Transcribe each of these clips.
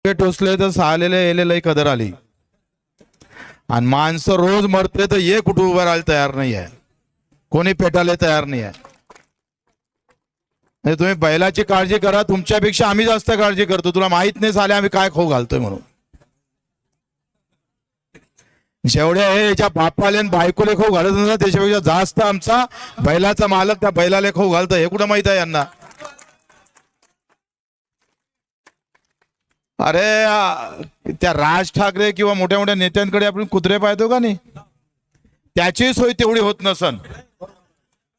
टोचले तर सहालेले येलेलंही कदर आली आणि माणसं रोज मरते तर ये कुठे उभं राहायला तयार नाही आहे, कोणी पेटायला तयार नाही आहे. म्हणजे तुम्ही बैलाची काळजी करा, तुमच्यापेक्षा आम्ही जास्त काळजी करतो. तुला माहित नाही झाले आम्ही काय खाऊ घालतोय म्हणून. जेवढ्या हे याच्या बापाले आणि बायकोले खाऊ घालत ना त्याच्यापेक्षा जास्त आमचा बैलाचा मालक त्या बैलाले खाऊ घालतो. हे कुठं माहित आहे यांना? अरे त्या राज ठाकरे किंवा मोठ्या मोठ्या नेत्यांकडे आपण कुत्रे पाहतो का नाही, त्याची सोय तेवढी होत नसन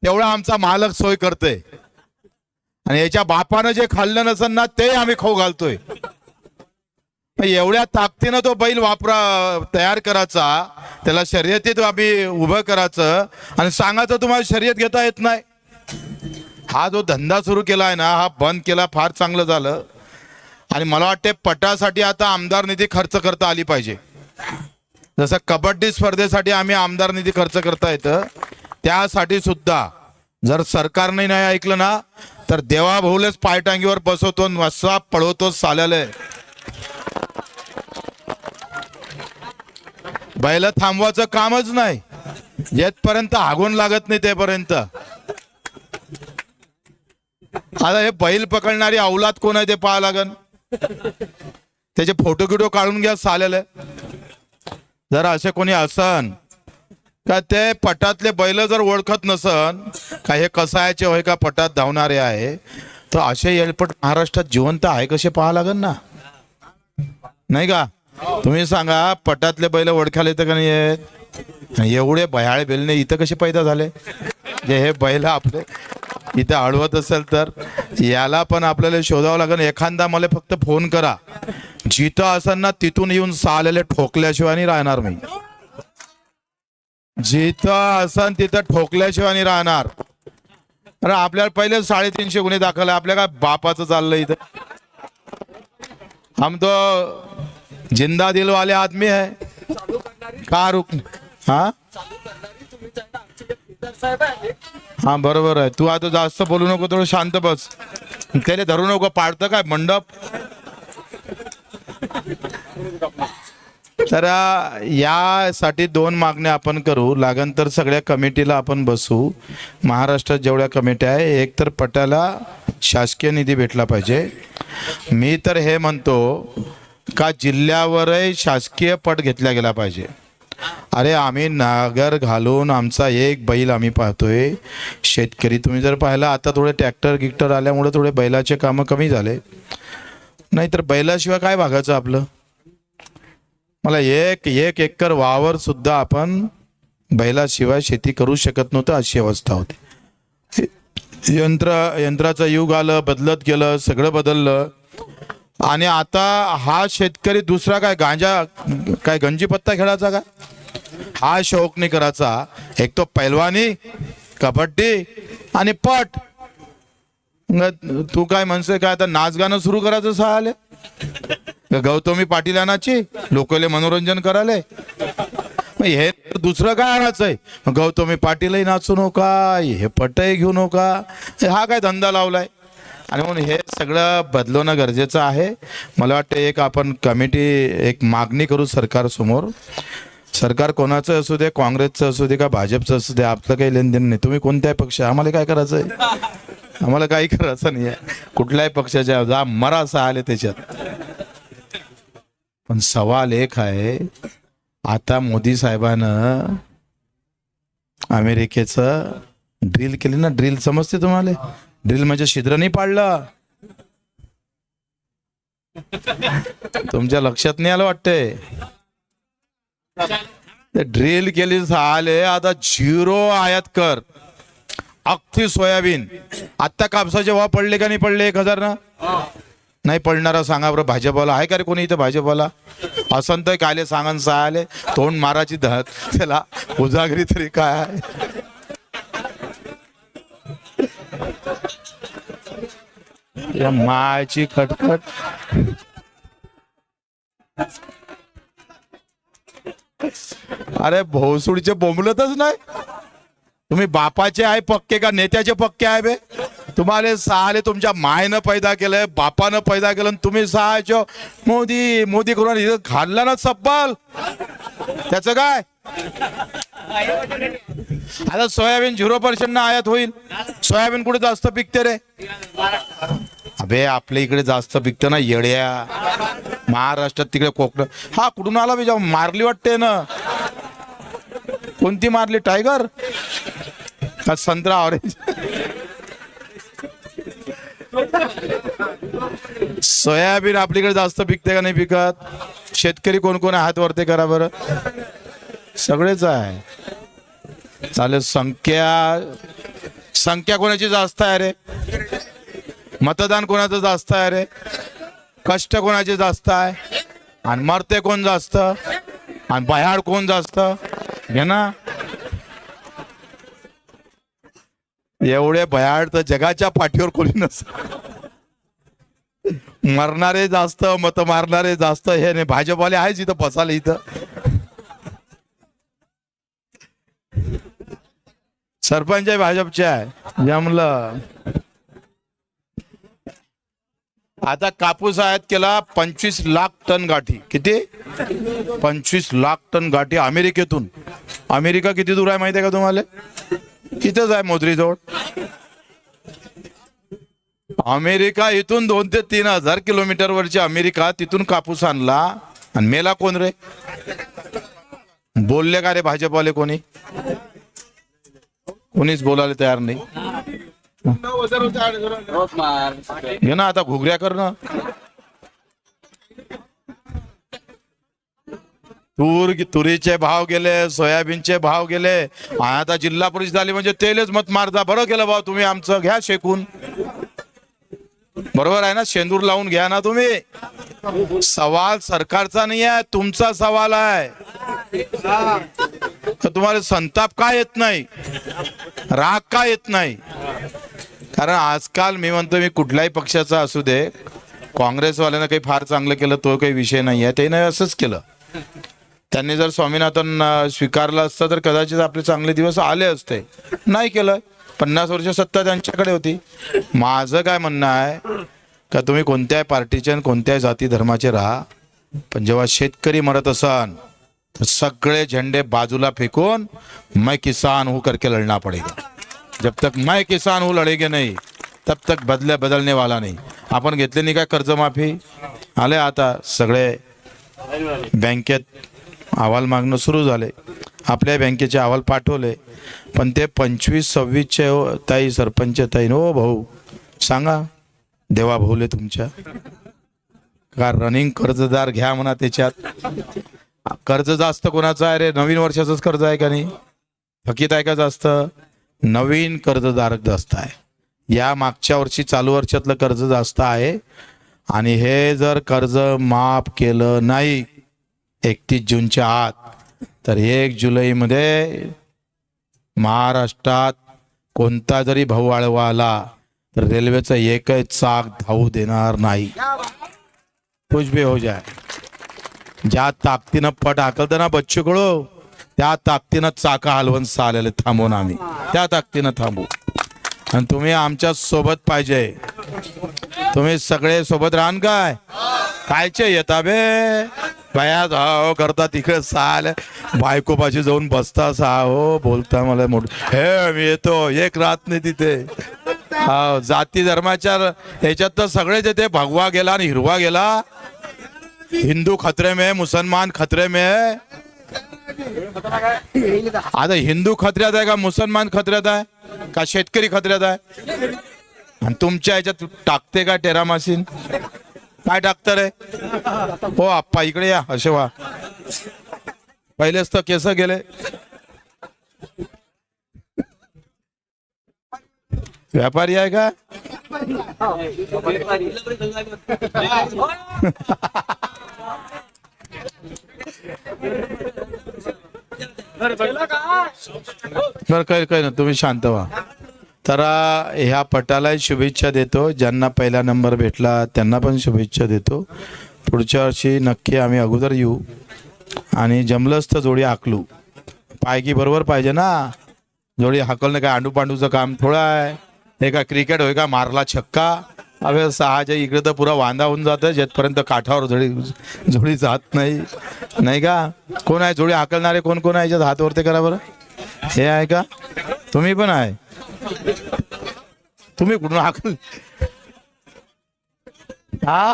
तेवढा आमचा मालक सोय करतोय. आणि याच्या बापानं जे खाल्लं नसन ना ते आम्ही खाऊ घालतोय. एवढ्या ताकदीनं तो बैल तयार करायचा, त्याला शर्यतीत आम्ही उभं करायचं आणि सांगायचं तुम्हाला शर्यत घेता येत नाही. हा जो धंदा सुरू केलाय ना हा बंद केला, फार चांगलं झालं. आणि मला वाटते पटासाठी आता आमदार निधी खर्च करता आली पाहिजे. जसं कबड्डी स्पर्धेसाठी आम्ही आमदार निधी खर्च करता येतं, त्यासाठी सुद्धा जर सरकारने नाही ऐकलं ना तर देवाभाऊलेच पायटांगीवर बसवतो, मस्सा पळवतो साल्याले. बैल थांबवायचं कामच नाही, जेथपर्यंत हागून लागत नाही तेपर्यंत. आता हे बैल पकडणारी औलाद कोण आहे ते पाहा लागन, त्याचे फोटो गिटो काढून घ्या साल्याले. जर असे कोणी असन का ते पटातले बैल जर ओळखत नसन का हे कसायाचे होय का पटात धावणारे आहे, तर असे येळपट महाराष्ट्रात जिवंत आहे कसे पाहा लागन ना, नाही का? तुम्ही सांगा पटातले बैल ओळखायला येतं का नाही येत? एवढे भयाळे बेलने इथं कसे पैदा झाले? जे हे बैल आपले इथं अडवत असेल तर याला पण आपल्याला शोधावं लागेल. एखादा मला फक्त फोन करा, जिथं असेल ना तिथून येऊन सालेले ठोकल्याशिवाय नाही राहणार. मी जिथं असन तिथं ठोकल्याशिवाय नाही राहणार. अरे आपल्याला पहिले 350 गुन्हे दाखल आहे, आपल्या काय बापाचं चाललंय इथं? हम तो जिंदा दिल वाले आदमी है का रुक. हा हा बरोबर आहे. तू आता जास्त बोलू नको, थोडं शांत बस. त्याला धरू नको, पाडतं काय मंडप. तर यासाठी 2 मागण्या आपण करू लागन तर सगळ्या कमिटीला आपण बसू. महाराष्ट्रात जेवढ्या कमिट्या आहे, एक तर पटाला शासकीय निधी भेटला पाहिजे. मी तर हे म्हणतो का जिल्ह्यावरही शासकीय पट घेतला गेला पाहिजे. अरे आम्ही नागर घालून आमचा एक बैल आम्ही पाहतोय. शेतकरी तुम्ही जर पाहिला आता थोडे ट्रॅक्टर गिक्टर आल्यामुळे थोडे बैलाचे कामं कमी झाले, नाहीतर बैलाशिवाय काय भागायचं आपलं? मला एक एकर वावर सुद्धा आपण बैलाशिवाय शेती करू शकत नव्हतं, अशी अवस्था होती. यंत्राचं युग आलं, बदलत गेलं, सगळं बदललं. आणि आता हा शेतकरी दुसरा काय काय गंजी पत्ता खेळायचा का? हा शौक नाही करायचा. एक तो पैलवानी, कबड्डी आणि पट. तू काय म्हणतोय काय आता नाच गाणं सुरू करायचं सहाले? गौतमी पाटील आणायची लोकले मनोरंजन करायला? हे दुसरं काय आणायचंय? गौतमी पाटीलही नाचू नका, हे पटही घेऊ नका, हा काय धंदा लावलाय? आणि म्हणून हे सगळं बदलवणं गरजेचं आहे. मला वाटतं एक आपण कमिटी एक मागणी करू सरकारसमोर. सरकार कोणाचं असू दे, काँग्रेसचं असू दे का भाजपचं असू दे, आपलं काही लेनदेन नाही. तुम्ही कोणत्याही पक्ष, आम्हाला काय करायचं आहे? आम्हाला काही करायचं नाही आहे. कुठल्याही पक्षाच्या जा मरा असं आले त्याच्यात. पण सवाल एक आहे, आता मोदी साहेबानं अमेरिकेचं ड्रिल केली ना. ड्रिल समजते तुम्हाला? ड्रिल म्हणजे छिद्र नाही पाडलं. तुमच्या लक्षात नाही आलं वाटतंय? ड्रिल केली झाले. आता 0 आयात कर, अख्खी सोयाबीन. आता कापसाचे भाव पडले का नाही पडले? 1000 ना? नाही पडणारा सांगा बरं. भाजपवाला आहे का रे कोणी इथं? भाजपवाला असं तर कायले सांगा सहाले तोंड माराची त्याला उजागरी तरी काय? या मायची खटखट. अरे भोसडीचे बोंबलतच नाही. तुम्ही बापाचे आहे पक्के का नेत्याचे पक्के आहे बे? तुम्हाला सहाले तुमच्या मायनं पैदा केलंय, बापानं पैदा केलं, तुम्ही सहायचो मोदी मोदी करून इथं घालला ना चप्पल, त्याचं काय? आता सोयाबीन 0% ना आयात होईल. सोयाबीन कुठे जास्त पिकते रे? अबे आपल्या इकडे जास्त पिकतं ना येड्या, महाराष्ट्रात तिकडे कोकण. हा कुठून आला बी? जाऊन मारली वाटते ना. कोणती मारली? टायगर का संत्रा ऑरेंज? सोयाबीन आपल्याकडे जास्त पिकते का नाही पिकत? शेतकरी कोण कोण हात वरते करा बरं. सगळेच आहे. चालेल. संख्या कोणाची जास्त आहे रे? मतदान कोणाचं जास्त आहे रे? कष्ट कोणाचे जास्त आहे? आणि मरते कोण जास्त? आणि भयाड कोण जास्त? घे ना. एवढे भयाड तर जगाच्या पाठीवर कोणी नसतं. मरणारे जास्त, मत मारणारे जास्त. हे नाही, भाजपवाले आहेच इथं बसाले. इथं सरपंच आहे भाजपचे आहे. जमलं. आता कापूस आयात केला 25 लाख टन गाठी. किती? 25 लाख टन गाठी अमेरिकेतून. अमेरिका किती दूर आहे माहिती आहे का तुम्हाला? इथंच आहे मोजरीजवळ. अमेरिका इथून 2 ते 3 हजार किलोमीटर वरची अमेरिका, तिथून कापूस आणला. आणि मेला कोण रे? बोलले का रे भाजपवाले? कोणीच बोलायला तयार नाही. घे ना आता घुगऱ्या कर ना. तुरीचे भाव गेले, सोयाबीनचे भाव गेले. आता जिल्हा परिषद झाली म्हणजे तेलच मत मारता. बरं केलं भाऊ तुम्ही, आमचं घ्या शेकून. बरोबर आहे ना? शेंदूर लावून घ्या ना तुम्ही. सवाल सरकारचा नाही आहे, तुमचा सवाल आहे. तर तुम्हाला संताप का येत नाही? राग का येत नाही? कारण आजकाल मी म्हणतो, मी कुठल्याही पक्षाचा असू दे, काँग्रेसवाल्यानं काही फार चांगलं केलं तो काही विषय नाही आहे. त्याने असंच केलं. त्यांनी जर स्वामीनाथन स्वीकारलं असतं तर कदाचित आपले चांगले दिवस आले असते. नाही केलं. 50 वर्ष सत्ता त्यांच्याकडे होती. माझं काय म्हणणं आहे का तुम्ही कोणत्याही पार्टीचे आणि कोणत्याही जाती धर्माचे राहा, पण जेव्हा शेतकरी मरत असन तर सगळे झेंडे बाजूला फेकून मैं किसान हूं करके लड़ना पड़ेगा. जब तक मैं किसान हूं लड़ेगे नहीं तब तक बदलने वाला नहीं. आपण घेतले नाही काय कर्जमाफी? आले आता सगळे बँकेत अहवाल मागणं सुरू झाले. आपल्या बँकेचे अहवाल पाठवले, पण ते 25-26चे ताई सरपंच ताई हो भाऊ सांगा, देवा भाऊले तुमच्या का रनिंग कर्जदार घ्या म्हणा. त्याच्यात कर्ज जास्त कोणाचं आहे रे? नवीन वर्षाचंच कर्ज आहे का नाही? थकीत आहे का जास्त? नवीन कर्जदारक जास्त आहे. या मागच्या वर्षी चालू वर्षातलं कर्ज जास्त आहे. आणि हे जर कर्ज माफ केलं नाही 31 जूनच्या आत, तर 1 जुलैमध्ये महाराष्ट्रात कोणता जरी भाऊ आळवा आला तर रेल्वेचं एकही चाक धावू देणार नाही. कुछ भी हो जाए. ज्या ताकदीनं पट हाकलतं ना बच्चू कडू, त्या ताकदीनं चाका हलवून चालेल थांबवून आम्ही. त्या ताकदीनं थांबू. आणि तुम्ही आमच्या सोबत पाहिजे. तुम्ही सगळे सोबत राहन काय कायचे येता बे बया जाओ करता तिकडे साल बायकोपाशी जाऊन बसता सा हो बोलता मला मोठ हे मी येतो. एक राहत नाही तिथे. जाती धर्माच्या याच्यात तर सगळेच येते. भगवा गेला आणि हिरवा गेला. हिंदू खतरे में, मुसलमान खतरे में. आता हिंदू खतऱ्यात आहे का मुसलमान खतऱ्यात आहे का शेतकरी खतऱ्यात आहे? आणि तुमच्या याच्यात टाकते का टेरामासीन? काय टाकतं रे? हो आप्पा इकडे या. असे वा पहिलेच तर केस गेले. व्यापारी आहे का? बरं काही ना, तुम्ही शांत व्हा. तर ह्या पटाला शुभेच्छा देतो. ज्यांना पहिला नंबर भेटला त्यांना पण शुभेच्छा देतो. पुढच्या वर्षी नक्की आम्ही अगोदर येऊ आणि जमलंच तर जोडी हाकलू. पायकी बरोबर पाहिजे ना. जोडी हाकलणं काय आंडू पांडूचं काम थोडं आहे. हे का क्रिकेट होय का मारला छक्का अबे सहाच्या इकडे तर पुरा वांदा होऊन जातं जेथपर्यंत काठावर जोडी जात नाही नाही का. कोण आहे जोडी हाकलणारे कोण कोण आहे याच्यात हात वरती करा बरं. हे आहे का तुम्ही पण आहे तुम्ही कुठून हाकल हा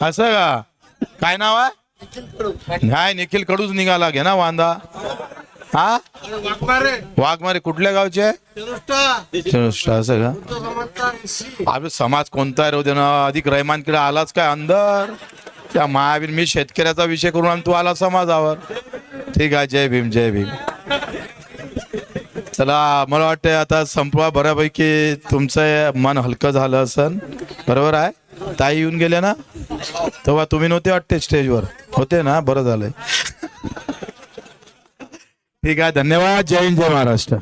असं का काय नाव आहे नाही निखिल कडूच निघाला घे ना वांदा हा वाघमारे कुठल्या गावचे असं का अबे समाज कोणता आहे रोज अधिक रहमानकडे आलाच काय अंदर त्या महावीर मी शेतकऱ्याचा विषय करून आणि तू आला समाजावर. ठीक आहे जय भीम जय भीम. चला मला वाटतं आता संपवा बऱ्यापैकी तुमचं मन हलकं झालं असन बरोबर आहे. ताई येऊन गेले ना तेव्हा तुम्ही नव्हते वाटते स्टेजवर होते ना बरं झालंय. ठीक आहे धन्यवाद. जय हिंद जय महाराष्ट्र.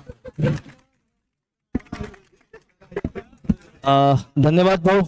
धन्यवाद भाऊ.